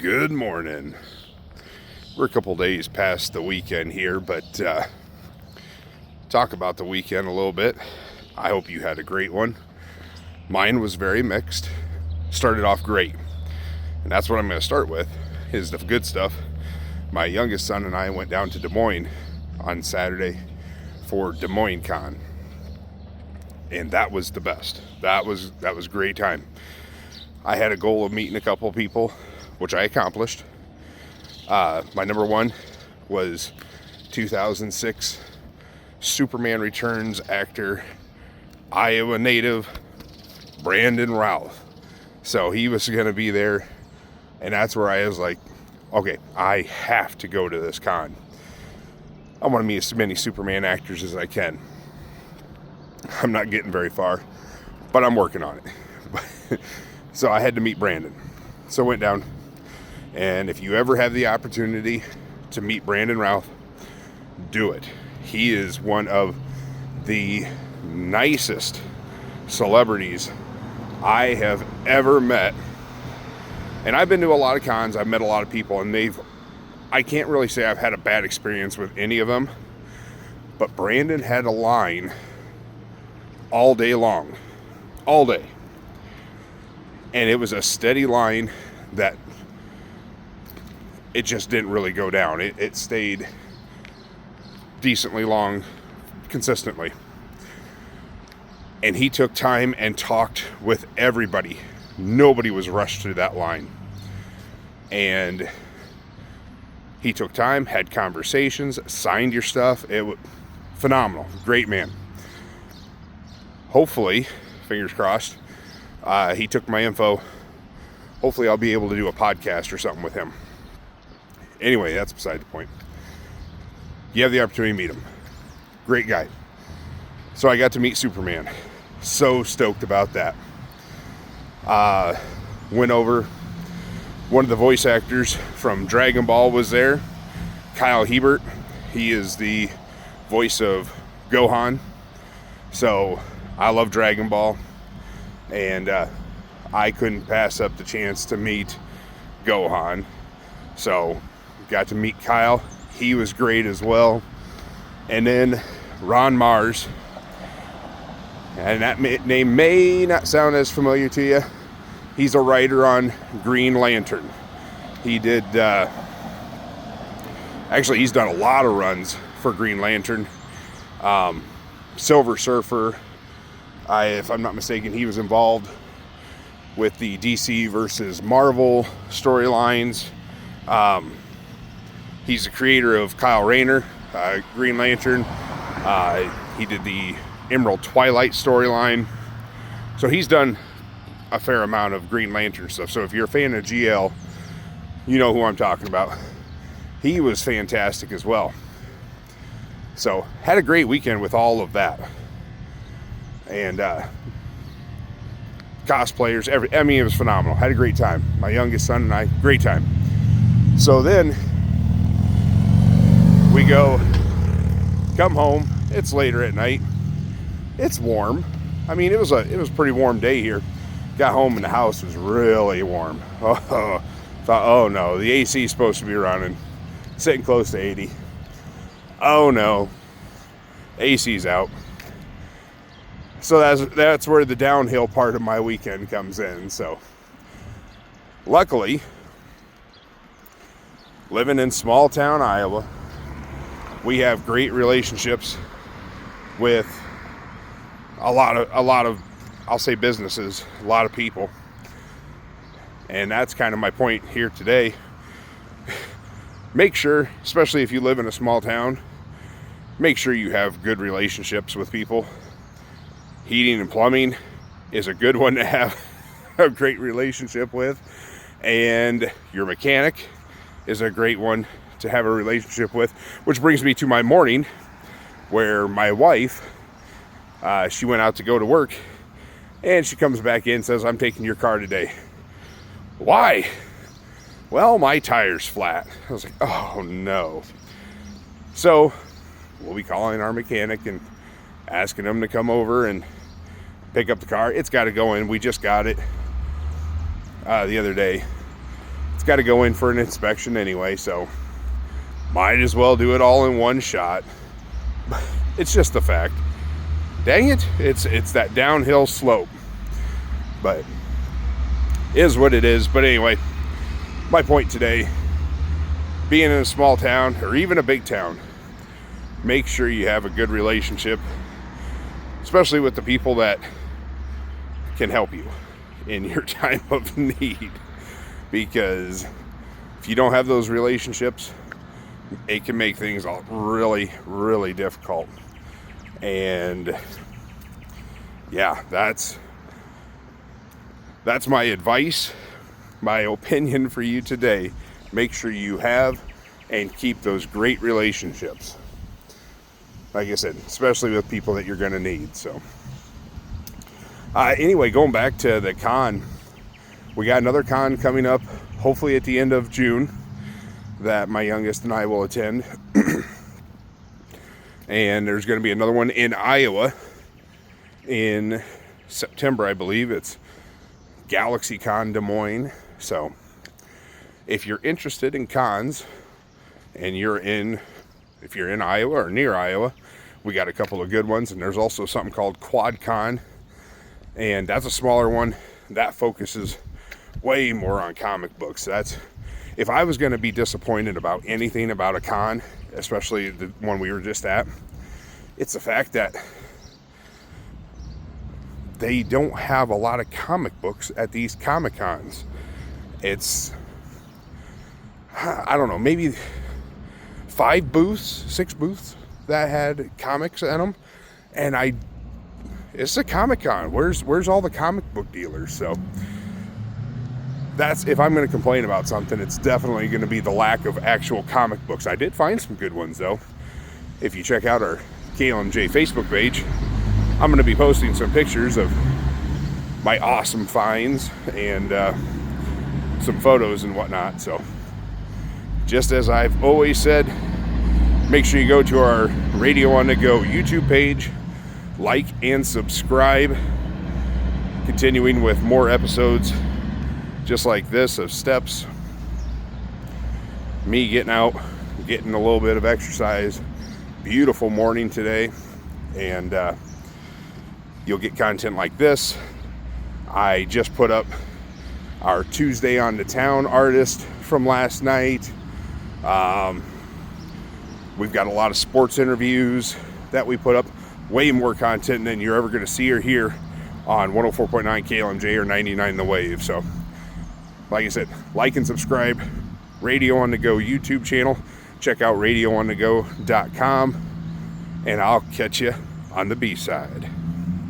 Good morning. We're a couple days past the weekend here, but talk about the weekend a little bit. I hope you had a great one. Mine was very mixed. Started off great. And that's what I'm going to start with, is the good stuff. My youngest son and I went down to Des Moines on Saturday for Des Moines Con. And that was the best. That was a great time. I had a goal of meeting a couple of people, which I accomplished. My number one was 2006 Superman Returns actor, Iowa native, Brandon Routh. So he was going to be there, and that's where I was like, okay, I have to go to this con. I want to meet as many Superman actors as I can. I'm not getting very far, but I'm working on it. So I had to meet Brandon. So I went down. And if you ever have the opportunity to meet Brandon Routh, do it. He is one of the nicest celebrities I have ever met. And I've been to a lot of cons, I've met a lot of people, and I can't really say I've had a bad experience with any of them. But Brandon had a line all day long. All day. And it was a steady line that it just didn't really go down. It stayed decently long, consistently. And he took time and talked with everybody. Nobody was rushed through that line. And he took time, had conversations, signed your stuff. It was phenomenal. Great man. Hopefully, fingers crossed, he took my info. Hopefully I'll be able to do a podcast or something with him. Anyway, that's beside the point. You have the opportunity to meet him. Great guy. So I got to meet Superman. So stoked about that. Went over. One of the voice actors from Dragon Ball was there. Kyle Hebert. He is the voice of Gohan. So I love Dragon Ball. And I couldn't pass up the chance to meet Gohan. So got to meet Kyle. He was great as well. And then Ron Marz. And that name may not sound as familiar to you. He's a writer on Green Lantern. He did, actually he's done a lot of runs for Green Lantern. Silver Surfer. If I'm not mistaken, he was involved with the DC versus Marvel storylines. He's the creator of Kyle Rayner, Green Lantern. He did the Emerald Twilight storyline. So he's done a fair amount of Green Lantern stuff. So if you're a fan of GL, you know who I'm talking about. He was fantastic as well. So had a great weekend with all of that. And cosplayers, it was phenomenal. Had a great time. My youngest son and I, great time. So then we come home. It's later at night. It's warm. I mean, it was a pretty warm day here. Got home and the house was really warm. Thought, oh no, the AC is supposed to be running, sitting close to 80. Oh no, AC's out. So that's where the downhill part of my weekend comes in. So luckily, living in small town Iowa, we have great relationships with a lot of I'll say businesses, a lot of people. And that's kind of my point here today. Make sure, especially if you live in a small town, make sure you have good relationships with people. Heating and plumbing is a good one to have a great relationship with. And your mechanic is a great one to have a relationship with. Which brings me to my morning, where my wife, she went out to go to work, and she comes back in and says, "I'm taking your car today." Why? Well, my tire's flat. I was like, oh no. So we'll be calling our mechanic and asking him to come over and pick up the car. It's got to go in. We just got it the other day. it's got to go in for an inspection anyway, so might as well do it all in one shot. It's just the fact. Dang it, it's that downhill slope. But is what it is. But anyway, my point today, being in a small town or even a big town, make sure you have a good relationship, especially with the people that can help you in your time of need. Because if you don't have those relationships, it can make things really, really difficult. And yeah, that's my advice, my opinion for you today. Make sure you have and keep those great relationships. Like I said, especially with people that you're going to need. So anyway, going back to the con, we got another con coming up, hopefully at the end of June, that my youngest and I will attend. And there's going to be another one in Iowa in September, I believe. It's Galaxy Con Des Moines. So if you're interested in cons and if you're in Iowa or near Iowa, we got a couple of good ones. And there's also something called Quad Con, and that's a smaller one that focuses way more on comic books. If I was going to be disappointed about anything about a con, especially the one we were just at, it's the fact that they don't have a lot of comic books at these Comic Cons. It's, I don't know, maybe 6 booths that had comics in them, and it's a Comic Con. Where's all the comic book dealers? So that's, if I'm going to complain about something, it's definitely going to be the lack of actual comic books. I did find some good ones though. If you check out our KLMJ Facebook page, I'm going to be posting some pictures of my awesome finds and some photos and whatnot. So just as I've always said, make sure you go to our Radio on the Go YouTube page, like and subscribe. Continuing with more episodes just like this of steps, me getting out, getting a little bit of exercise. Beautiful morning today, and you'll get content like this. I just put up our Tuesday on the Town artist from last night. We've got a lot of sports interviews that we put up, way more content than you're ever going to see or hear on 104.9 KLMJ or 99 The Wave. So like I said, like and subscribe. Radio on the Go YouTube channel. Check out radioonthego.com, and I'll catch you on the B-side.